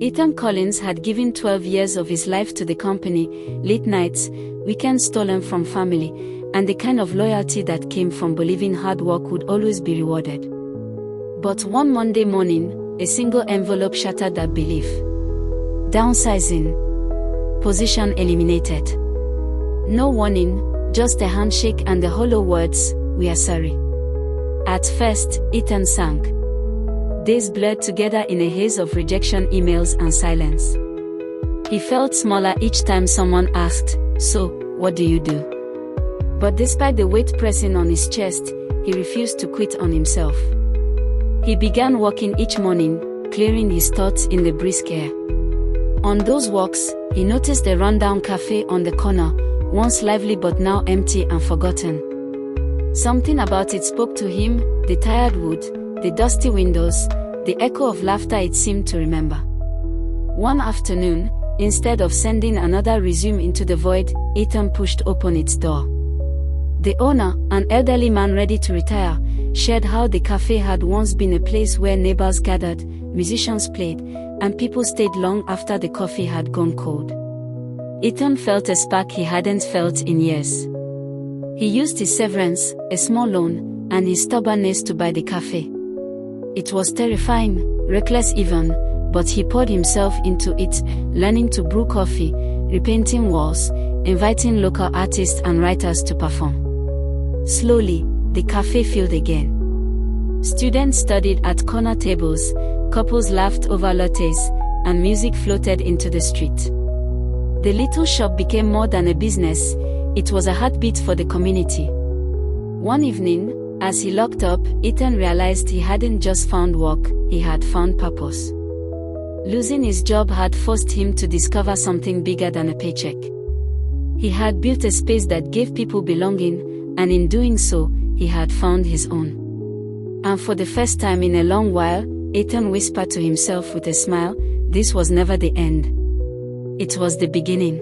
Ethan Collins had given 12 years of his life to the company, late nights, weekends stolen from family, and the kind of loyalty that came from believing hard work would always be rewarded. But one Monday morning, a single envelope shattered that belief. Downsizing. Position eliminated. No warning, just a handshake and the hollow words, "We are sorry." At first, Ethan sank. Days blurred together in a haze of rejection emails and silence. He felt smaller each time someone asked, "So, what do you do?" But despite the weight pressing on his chest, he refused to quit on himself. He began walking each morning, clearing his thoughts in the brisk air. On those walks, he noticed a rundown cafe on the corner, once lively but now empty and forgotten. Something about it spoke to him, the tired wood, the dusty windows, the echo of laughter it seemed to remember. One afternoon, instead of sending another resume into the void, Ethan pushed open its door. The owner, an elderly man ready to retire, shared how the cafe had once been a place where neighbors gathered, musicians played, and people stayed long after the coffee had gone cold. Ethan felt a spark he hadn't felt in years. He used his severance, a small loan, and his stubbornness to buy the cafe. It was terrifying, reckless even, but he poured himself into it, learning to brew coffee, repainting walls, inviting local artists and writers to perform. Slowly, the cafe filled again. Students studied at corner tables, couples laughed over lattes, and music floated into the street. The little shop became more than a business, it was a heartbeat for the community. One evening, as he locked up, Ethan realized he hadn't just found work, he had found purpose. Losing his job had forced him to discover something bigger than a paycheck. He had built a space that gave people belonging, and in doing so, he had found his own. And for the first time in a long while, Ethan whispered to himself with a smile, this was never the end. It was the beginning.